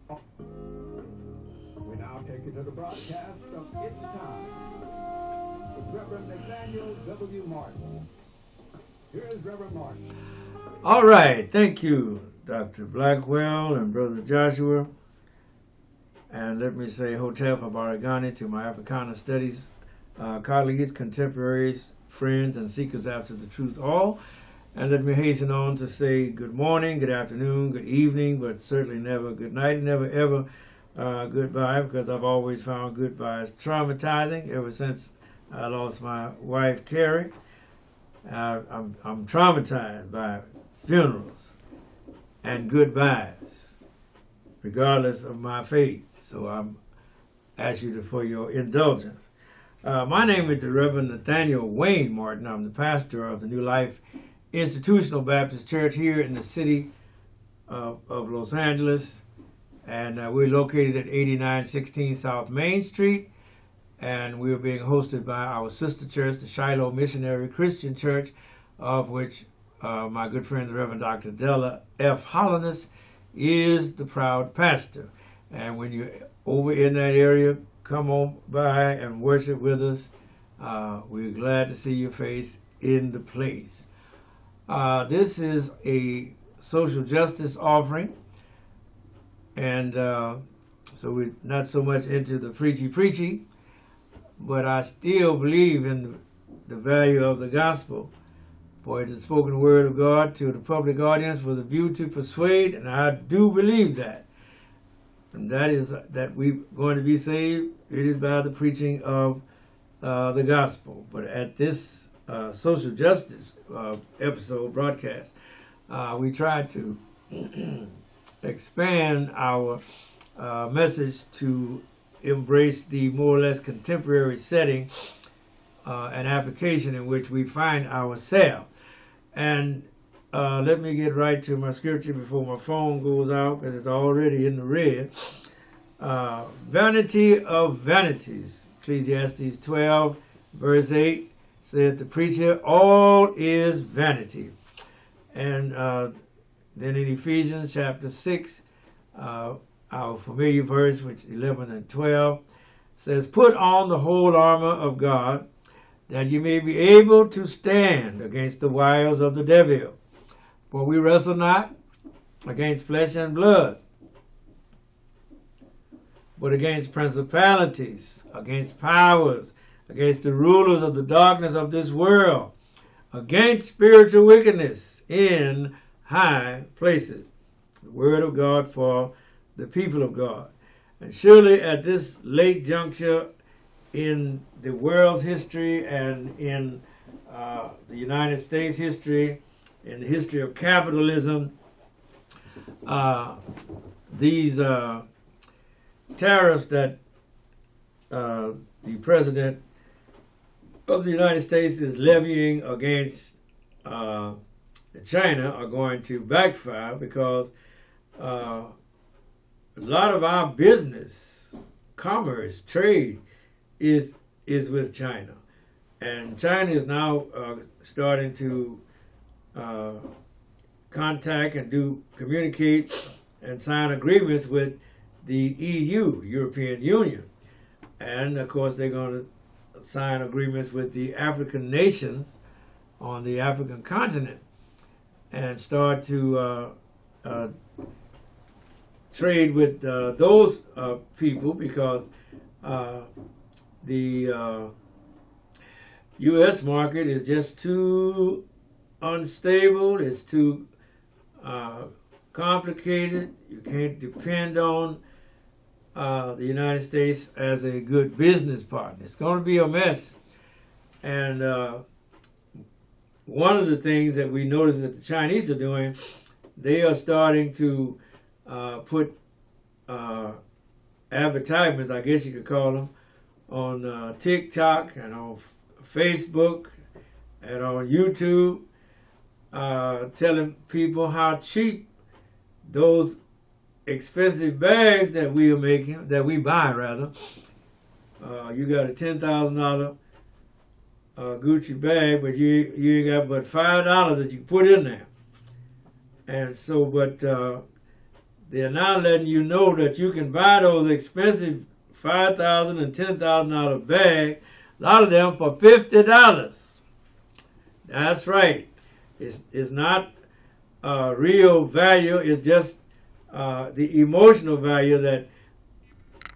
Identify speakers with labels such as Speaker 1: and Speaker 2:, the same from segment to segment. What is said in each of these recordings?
Speaker 1: We now take you to the broadcast of It's Time with Reverend Nathaniel W. Martin. Here is Reverend Martin.
Speaker 2: All right, thank you, Dr. Blackwell and Brother Joshua. And let me say Hotep Habaragani to my Africana Studies colleagues, contemporaries, friends, and seekers after the truth all. And let me hasten on to say good morning, good afternoon, good evening, but certainly never good night, never ever goodbye, because I've always found goodbyes traumatizing ever since I lost my wife, Carrie. I'm traumatized by funerals and goodbyes, regardless of my faith. So I'm ask you for your indulgence. My name is the Reverend Nathaniel Wayne Martin. I'm the pastor of the New Life Institutional Baptist Church here in the city of Los Angeles. And we're located at 8916 South Main Street. And we're being hosted by our sister church, the Shiloh Missionary Christian Church, of which my good friend, the Reverend Dr. Della F. Holliness, is the proud pastor. And when you're over in that area, come on by and worship with us. We're glad to see your face in the place. This is a social justice offering. And so we're not so much into the preachy, but I still believe in the value of the gospel. For it is the spoken word of God to the public audience with a view to persuade, and I do believe that. And that is that we're going to be saved. It is by the preaching of the gospel. But at this social justice episode broadcast, we try to expand our message to embrace the more or less contemporary setting and application in which we find ourselves. And let me get right to my scripture before my phone goes out, because it's already in the red. Vanity of vanities. Ecclesiastes 12, verse 8 said, the preacher, all is vanity. And then in Ephesians chapter 6, our familiar verse, which 11 and 12, says, put on the whole armor of God, that you may be able to stand against the wiles of the devil. For we wrestle not against flesh and blood, but against principalities, against powers, against the rulers of the darkness of this world, against spiritual wickedness in high places. The word of God for the people of God. And surely at this late juncture in the world's history and in the United States history, in the history of capitalism, these tariffs that the President of the United States is levying against China are going to backfire, because a lot of our business, commerce, trade is with China. And China is now starting to contact and communicate and sign agreements with the EU, European Union. And of course they're going to sign agreements with the African nations on the African continent and start to trade with those people, because the U.S. market is just too unstable. It's too complicated. You can't depend on the United States as a good business partner. It's going to be a mess. And one of the things that we notice that the Chinese are doing, they are starting to put advertisements, I guess you could call them, on TikTok and on Facebook and on YouTube, telling people how cheap those expensive bags that we are making, that we buy rather. You got a $10,000 Gucci bag, but you ain't got but $5 that you put in there. And so, but they're now letting you know that you can buy those expensive $5,000 and $10,000 bags, a lot of them for $50. That's right. It's not real value. It's just the emotional value that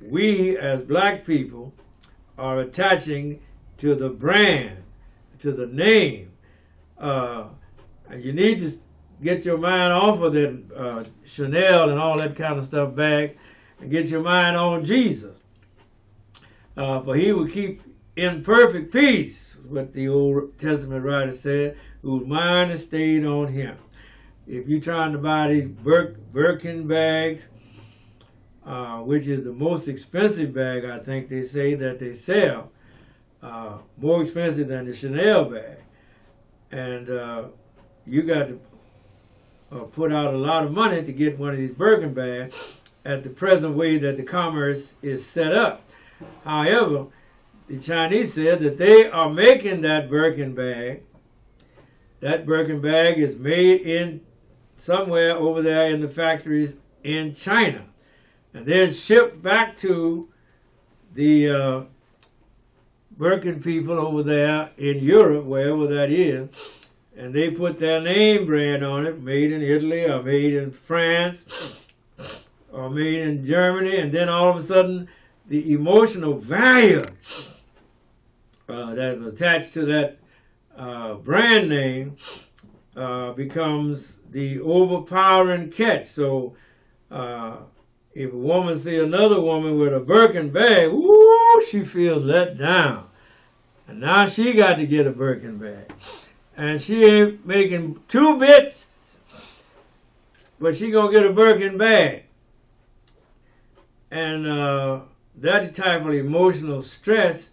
Speaker 2: we as black people are attaching to the brand, to the name. And you need to get your mind off of that Chanel and all that kind of stuff back and get your mind on Jesus. For he will keep in perfect peace, what the Old Testament writer said, whose mind is stayed on him. If you're trying to buy these Birkin bags, which is the most expensive bag, I think they say that they sell, more expensive than the Chanel bag. And you got to put out a lot of money to get one of these Birkin bags at the present way that the commerce is set up. However, the Chinese said that they are making that Birkin bag. That Birkin bag is made in somewhere over there in the factories in China, and then shipped back to the Birkin people over there in Europe, wherever that is, and they put their name brand on it, made in Italy or made in France or made in Germany, and then all of a sudden the emotional value that is attached to that brand name becomes the overpowering catch. So if a woman see another woman with a Birkin bag, woo, she feels let down. And now she got to get a Birkin bag. And she ain't making 2 bits, but she gonna get a Birkin bag. And that type of emotional stress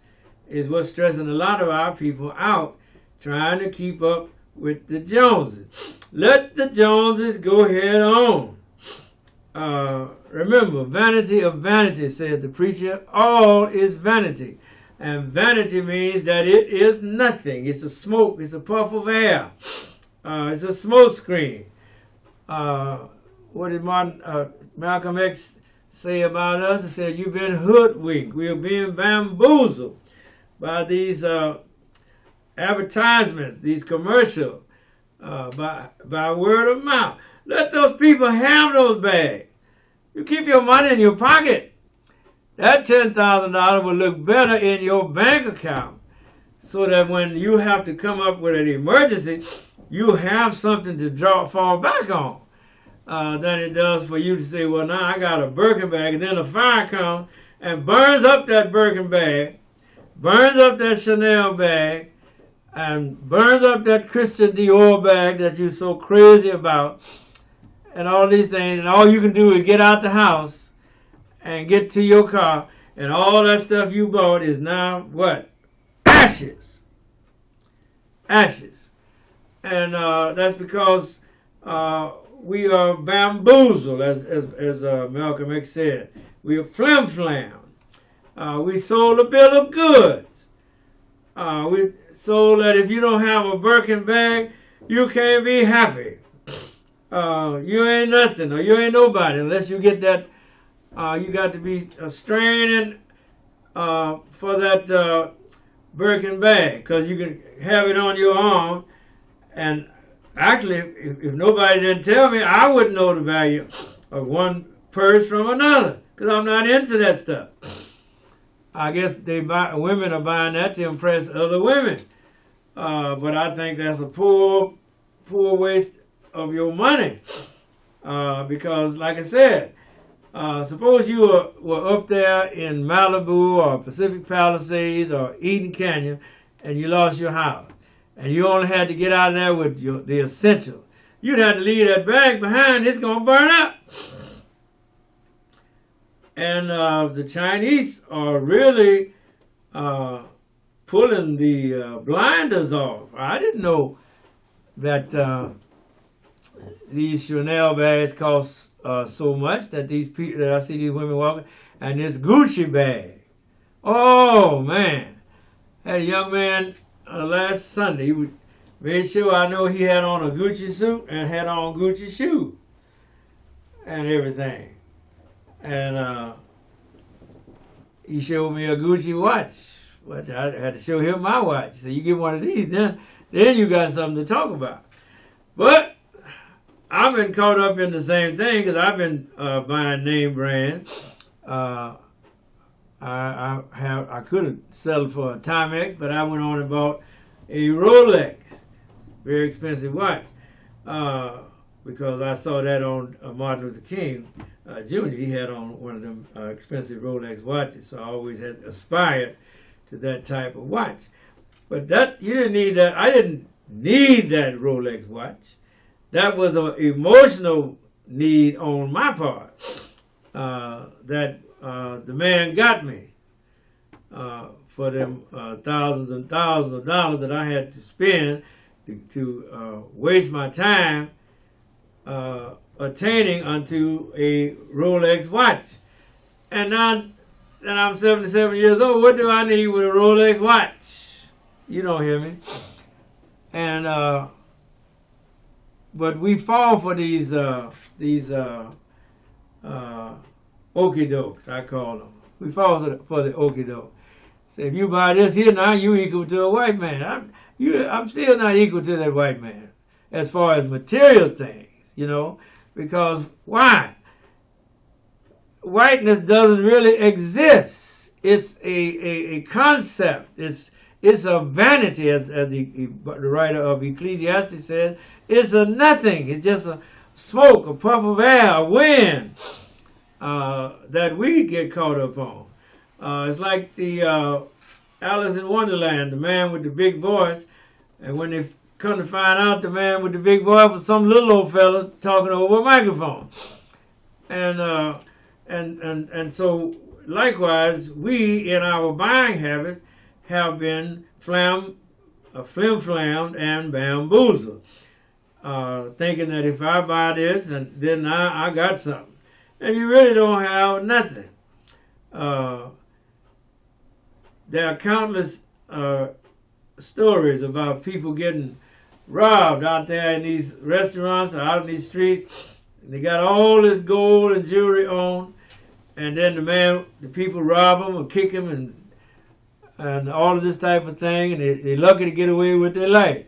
Speaker 2: is what's stressing a lot of our people out, trying to keep up with the Joneses. Let the Joneses go head on. Remember, vanity of vanity, said the preacher. All is vanity. And vanity means that it is nothing. It's a smoke. It's a puff of air. It's a smoke screen. What did Malcolm X say about us? He said, you've been hoodwinked. We are being bamboozled by these advertisements, these commercials, by word of mouth. Let those people have those bags. You keep your money in your pocket. That $10,000 will look better in your bank account, so that when you have to come up with an emergency, you have something to fall back on, than it does for you to say, well, now I got a Birkin bag, and then a fire comes and burns up that Birkin bag, burns up that Chanel bag, and burns up that Christian Dior bag that you're so crazy about, and all these things, and all you can do is get out the house and get to your car, and all that stuff you bought is now what? Ashes. Ashes. And that's because we are bamboozled, as Malcolm X said. We are flim-flam. We sold a bill of goods. We sold that if you don't have a Birkin bag, you can't be happy. You ain't nothing, or you ain't nobody unless you get that. You got to be straining for that Birkin bag, because you can have it on your arm. And actually, if nobody didn't tell me, I wouldn't know the value of one purse from another, because I'm not into that stuff. I guess women are buying that to impress other women. But I think that's a poor waste of your money. Because, like I said, suppose you were up there in Malibu or Pacific Palisades or Eden Canyon, and you lost your house, and you only had to get out of there with the essentials. You'd have to leave that bag behind. It's going to burn up. And the Chinese are really pulling the blinders off. I didn't know that these Chanel bags cost so much, that these people, that I see these women walking, and this Gucci bag. Oh man, had a young man last Sunday. He made sure I know he had on a Gucci suit and had on Gucci shoes. and everything. And he showed me a Gucci watch. But I had to show him my watch. So you get one of these, then you got something to talk about. But I've been caught up in the same thing because I've been buying name brands. I could have settled for a Timex, but I went on and bought a Rolex, very expensive watch, because I saw that on Martin Luther King Jr. He had on one of them expensive Rolex watches, so I always had aspired to that type of watch. But that you didn't need that. I didn't need that Rolex watch. That was an emotional need on my part that the man got me for them thousands and thousands of dollars that I had to spend to waste my time attaining unto a Rolex watch. And now that I'm 77 years old, what do I need with a Rolex watch? You don't hear me. And but we fall for these okey dokes, I call them. We fall for the okey doke. Say, if you buy this here now, you equal to a white man. I'm still not equal to that white man as far as material things, you know, because why? Whiteness doesn't really exist. It's a concept. It's a vanity, as the writer of Ecclesiastes says. It's a nothing. It's just a smoke, a puff of air, a wind that we get caught up on. It's like the Alice in Wonderland, the man with the big voice, and when they come to find out the man with the big voice was some little old fella talking over a microphone. And so likewise, we in our buying habits have been flim-flammed and bamboozled, thinking that if I buy this, and then I got something. And you really don't have nothing. There are countless stories about people getting robbed out there in these restaurants or out in these streets. They got all this gold and jewelry on, and then the people rob them or kick them and all of this type of thing, and they're lucky to get away with their life.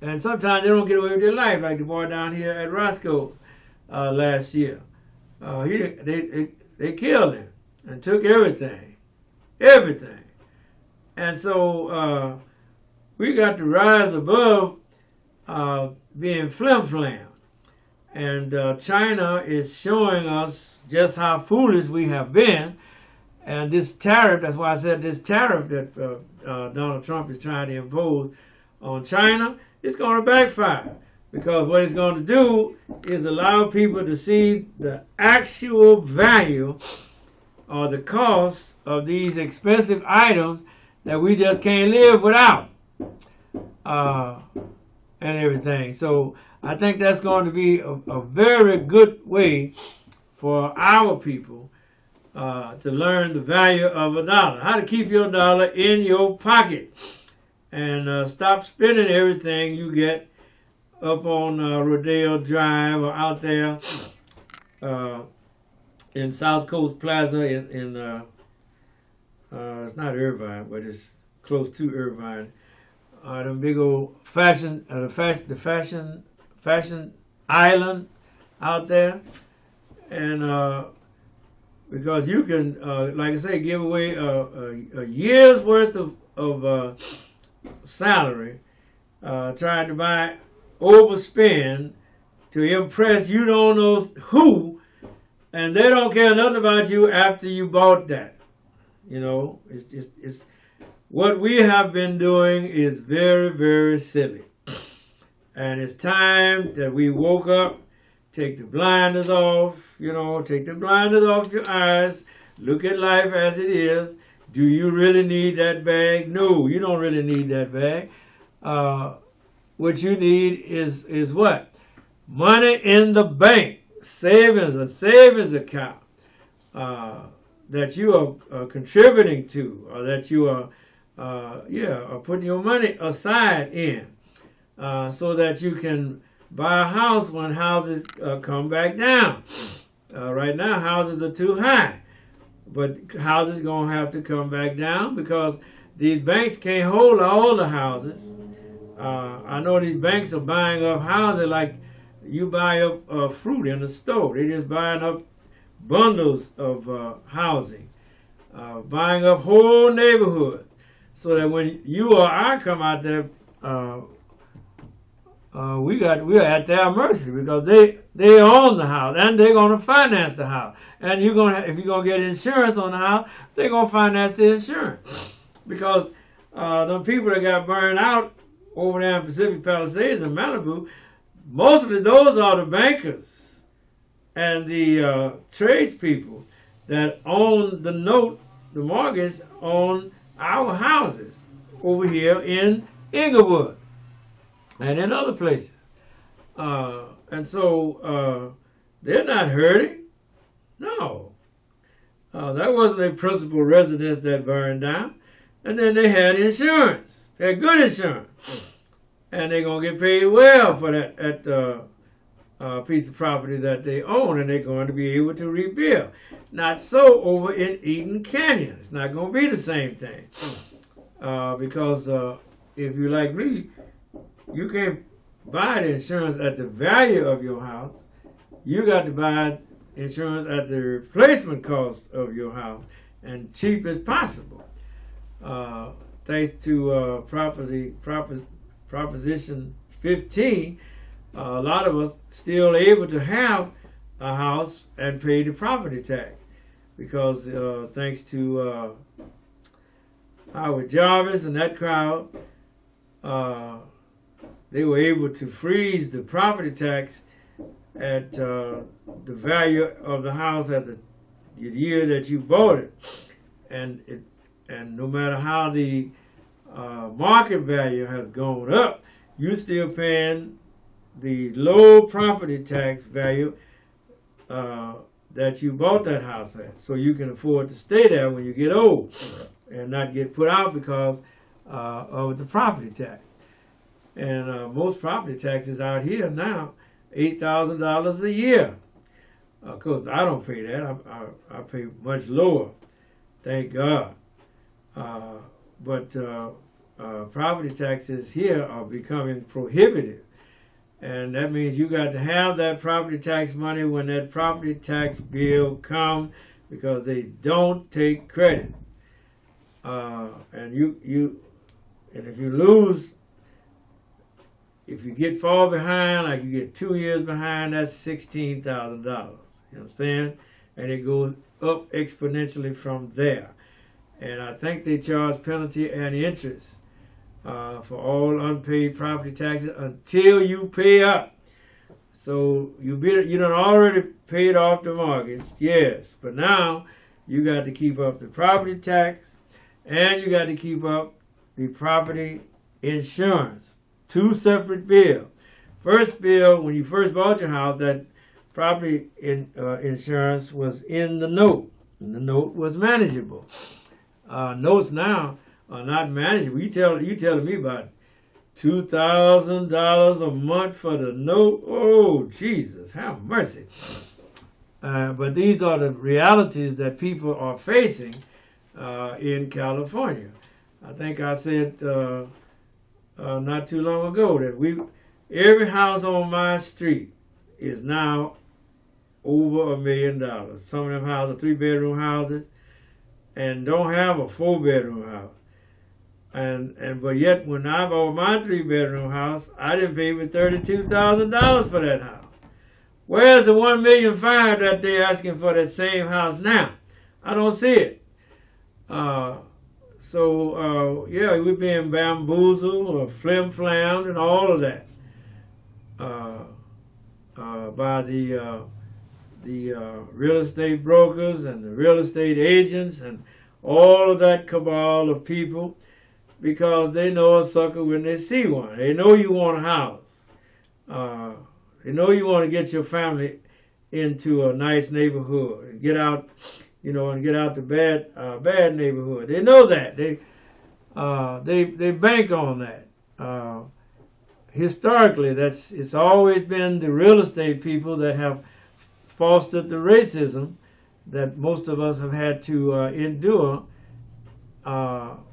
Speaker 2: And sometimes they don't get away with their life, like the boy down here at Roscoe last year. They killed him and took everything. And so we got to rise above being flim-flam. And China is showing us just how foolish we have been. And this tariff, that's why I said this tariff that Donald Trump is trying to impose on China, it's going to backfire. Because what it's going to do is allow people to see the actual value or the cost of these expensive items that we just can't live without, and everything. So I think that's going to be a very good way for our people to learn the value of a dollar, how to keep your dollar in your pocket, and stop spending everything you get up on Rodeo Drive or out there in South Coast Plaza in it's not Irvine, but it's close to Irvine. Them big old fashion island out there, and because you can, like I say, give away a year's worth of salary, trying to overspend to impress you don't know who, and they don't care nothing about you after you bought that. You know, it's what we have been doing is very, very silly. And it's time that we woke up, take the blinders off, take the blinders off your eyes, look at life as it is. Do you really need that bag? No, you don't really need that bag. What you need is what? Money in the bank, a savings account that you are contributing to, or that you are putting your money aside in, so that you can buy a house when houses come back down. Right now, houses are too high, but houses going to have to come back down because these banks can't hold all the houses. I know these banks are buying up houses like you buy up fruit in the store. They're just buying up bundles of housing, buying up whole neighborhoods, so that when you or I come out there, we're at their mercy because they own the house and they're going to finance the house. And if you're gonna get insurance on the house, they're gonna finance the insurance because the people that got burned out over there in Pacific Palisades and Malibu, mostly those are the bankers and the tradespeople that own the note, the mortgage on our houses over here in Inglewood and in other places. And so they're not hurting. No. That wasn't a principal residence that burned down. And then they had insurance. They had good insurance. And they're going to get paid well for that piece of property that they own, and they're going to be able to rebuild. Not so over in Eden Canyon. It's not going to be the same thing. Because if you're like me, you can't buy the insurance at the value of your house. You got to buy insurance at the replacement cost of your house and cheap as possible. Thanks to Proposition 15, a lot of us still able to have a house and pay the property tax because thanks to Howard Jarvis and that crowd, they were able to freeze the property tax at the value of the house at the year that you bought it, and no matter how the market value has gone up, you're still paying the low property tax value that you bought that house at, so you can afford to stay there when you get old and not get put out because of the property tax. And most property taxes out here now, $8,000 a year. Of course, I don't pay that. I pay much lower, thank God. But property taxes here are becoming prohibitive. And that means you got to have that property tax money when that property tax bill comes because they don't take credit. And if you lose, if you get far behind, like you get 2 years behind, that's $16,000. You know what I'm saying? And it goes up exponentially from there. And I think they charge penalty and interest for all unpaid property taxes until you pay up. So you done already paid off the mortgage, yes, but now you got to keep up the property tax and you got to keep up the property insurance. Two separate bills. First bill, when you first bought your house, that property insurance was in the note, and the note was manageable. Notes now are not manageable. You telling me about $2,000 a month for the note? Oh, Jesus, have mercy. But these are the realities that people are facing in California. I think I said not too long ago that every house on my street is now over $1 million. Some of them houses are 3-bedroom houses and don't have a 4-bedroom house. But yet when I bought my 3-bedroom house, I didn't pay but $32,000 for that house. Where's the $1.5 million that they're asking for that same house now? I don't see it. So we're being bamboozled or flim-flammed and all of that by the real estate brokers and the real estate agents and all of that cabal of people, because they know a sucker when they see one. They know you want a house. They know you want to get your family into a nice neighborhood and get out, and get out the bad neighborhood. They know that. They bank on that. Historically, it's always been the real estate people that have fostered the racism that most of us have had to endure,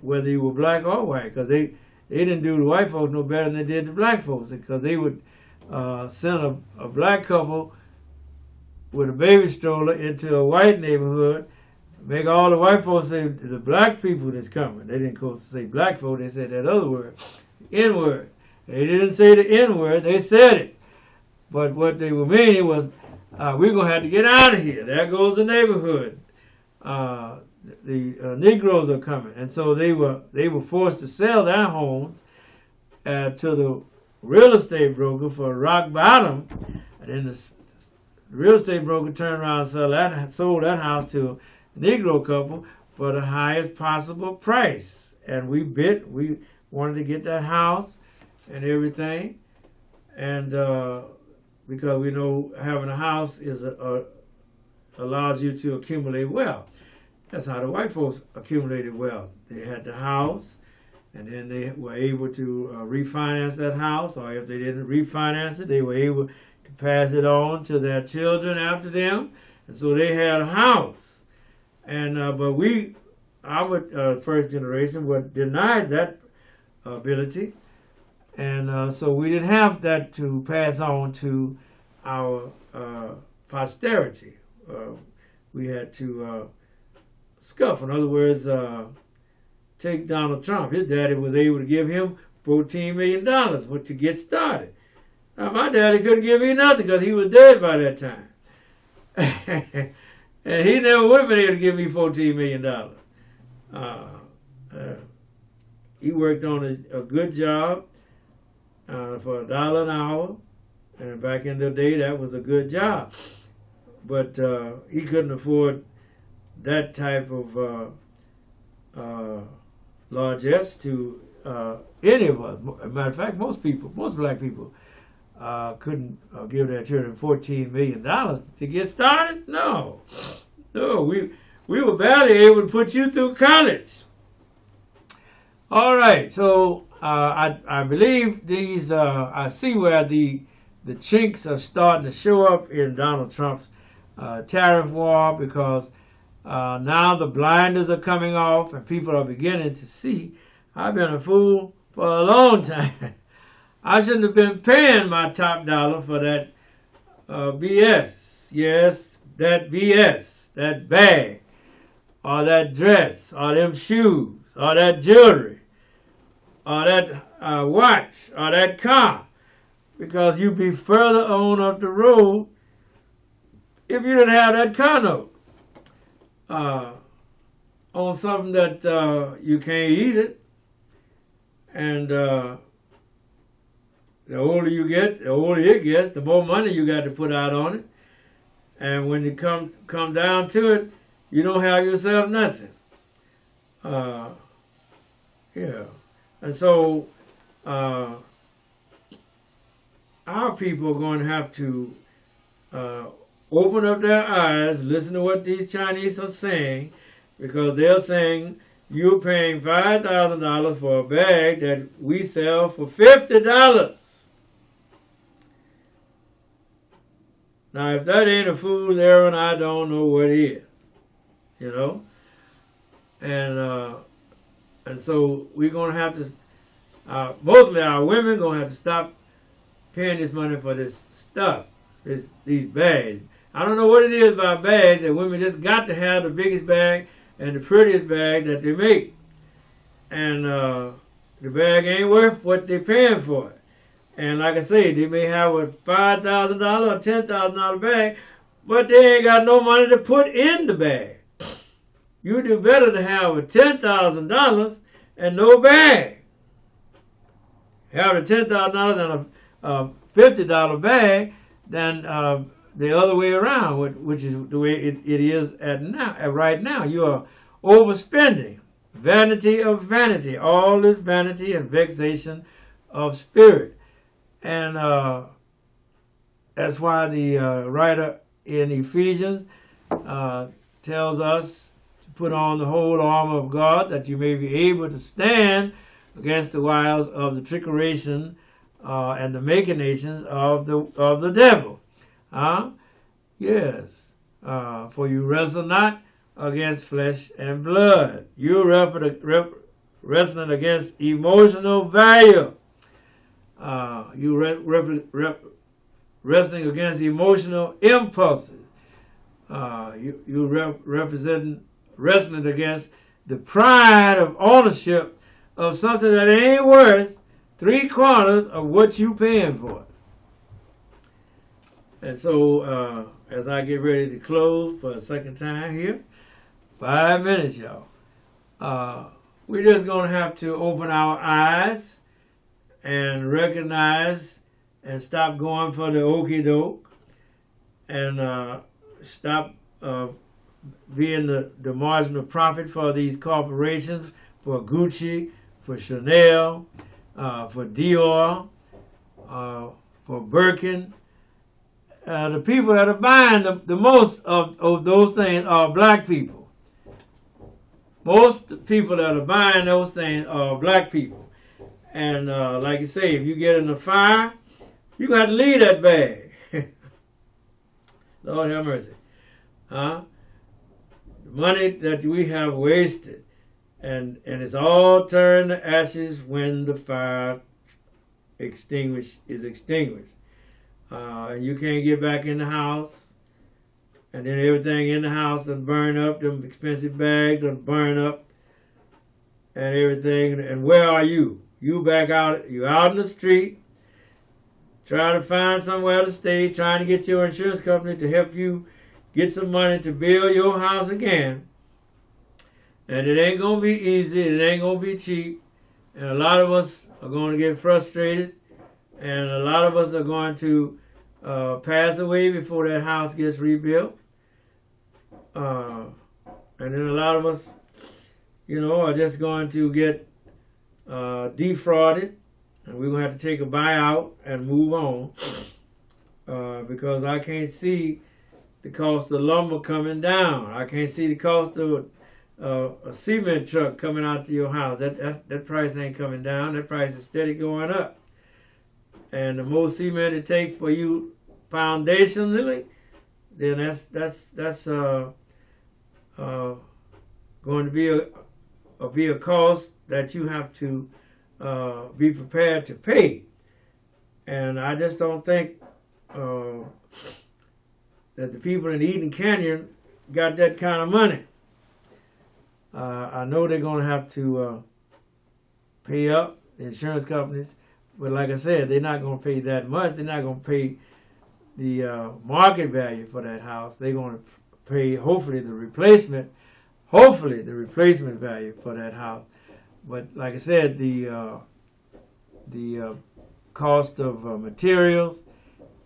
Speaker 2: whether you were black or white, because they didn't do the white folks no better than they did the black folks, because they would send a black couple with a baby stroller into a white neighborhood, make all the white folks say the black people that's coming. They didn't go say black folk, they said that other word, N-word. They didn't say the N-word, they said it. But what they were meaning was, we're going to have to get out of here. There goes the neighborhood. The Negroes are coming. And so they were forced to sell their homes to the real estate broker for rock bottom. And then the real estate broker turned around and sold that house to a Negro couple for the highest possible price. And we wanted to get that house and everything. And because we know having a house allows you to accumulate wealth. That's how the white folks accumulated wealth. They had the house, and then they were able to refinance that house, or if they didn't refinance it, they were able to pass it on to their children after them, and so they had a house. And but our first generation was denied that ability, and so we didn't have that to pass on to our posterity. We had to scuff. In other words, take Donald Trump. His daddy was able to give him $14 million to get started. Now, my daddy couldn't give me nothing because he was dead by that time. And he never would have been able to give me $14 million. He worked on a good job for $1 an hour. And back in the day, that was a good job. But he couldn't afford that type of largesse to any of us. As a matter of fact, most black people couldn't give their children $14 million to get started. No, we were barely able to put you through college. All right, so I believe these. I see where the chinks are starting to show up in Donald Trump's tariff war, because now the blinders are coming off and people are beginning to see. I've been a fool for a long time. I shouldn't have been paying my top dollar for that BS. Yes, that BS, that bag, or that dress, or them shoes, or that jewelry, or that watch, or that car, because you'd be further on up the road if you didn't have that car note. On something that you can't eat it, and the older you get, the older it gets, the more money you got to put out on it, and when you come down to it, you don't have yourself nothing. Yeah, and so our people are going to have to open up their eyes, listen to what these Chinese are saying, because they're saying you're paying $5,000 for a bag that we sell for $50. Now, if that ain't a fool's errand, I don't know what is, you know. And so we're going to have to, mostly our women, going to have to stop paying this money for this stuff, these bags. I don't know what it is about bags that women just got to have the biggest bag and the prettiest bag that they make. And the bag ain't worth what they're paying for it. And like I say, they may have a $5,000 or $10,000 bag, but they ain't got no money to put in the bag. You do better to have a $10,000 and no bag. Have a $10,000 and a $50 bag than the other way around, which is the way it is right now. You are overspending. Vanity of vanity. All is vanity and vexation of spirit. And that's why the writer in Ephesians tells us to put on the whole armor of God, that you may be able to stand against the wiles of the trickeration and the machinations of the devil. Yes. For you wrestle not against flesh and blood. You wrestling against emotional value. You wrestling against emotional impulses. Wrestling against the pride of ownership of something that ain't worth 3/4 of what you paying for. And so, as I get ready to close for a second time here, 5 minutes, y'all. We're just going to have to open our eyes and recognize and stop going for the okie doke and stop being the marginal profit for these corporations, for Gucci, for Chanel, for Dior, for Birkin. The people that are buying the most of those things are black people. Most people that are buying those things are black people. And like you say, if you get in a fire, you got to leave that bag. Lord have mercy. The money that we have wasted, and it's all turned to ashes when the fire is extinguished. And you can't get back in the house, and then everything in the house done burn up, them expensive bags done burn up, and everything. And where are you? You back out, you out in the street, trying to find somewhere to stay, trying to get your insurance company to help you get some money to build your house again. And it ain't going to be easy, it ain't going to be cheap, and a lot of us are going to get frustrated, and a lot of us are going to pass away before that house gets rebuilt. And then a lot of us, are just going to get defrauded, and we're going to have to take a buyout and move on, because I can't see the cost of lumber coming down. I can't see the cost of a cement truck coming out to your house. That price ain't coming down. That price is steady going up. And the more cement it takes for you foundationally, then that's going to be a cost that you have to be prepared to pay. And I just don't think that the people in Eden Canyon got that kind of money. I know they're going to have to pay up, the insurance companies, but like I said, they're not going to pay that much. They're not going to pay the market value for that house. They're going to pay hopefully the replacement value for that house. But like I said, the cost of materials,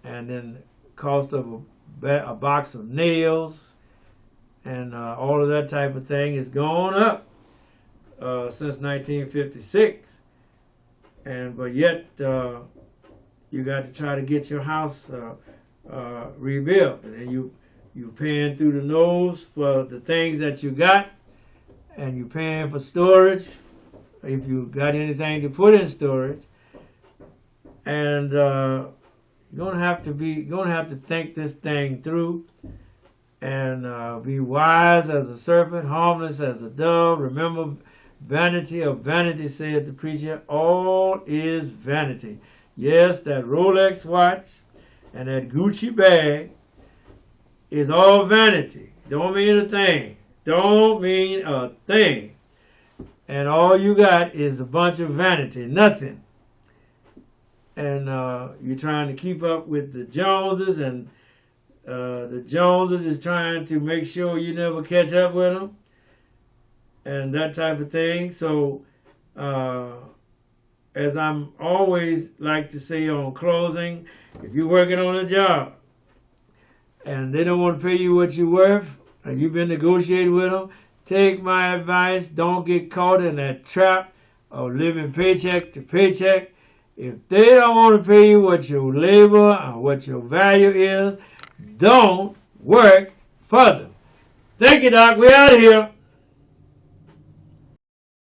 Speaker 2: and then cost of a box of nails, and all of that type of thing is going up since 1956. But yet you got to try to get your house rebuilt, and you paying through the nose for the things that you got, and you paying for storage if you got anything to put in storage, and you're gonna have to think this thing through, and be wise as a serpent, harmless as a dove. Remember, vanity of vanity, said the preacher. All is vanity. Yes, that Rolex watch and that Gucci bag is all vanity. Don't mean a thing. Don't mean a thing. And all you got is a bunch of vanity, nothing. And you're trying to keep up with the Joneses, and the Joneses is trying to make sure you never catch up with them, and that type of thing. So, as I'm always like to say on closing, if you're working on a job and they don't want to pay you what you're worth, and you've been negotiating with them, take my advice. Don't get caught in that trap of living paycheck to paycheck. If they don't want to pay you what your labor or what your value is, don't work for them. Thank you, Doc. We're out of here.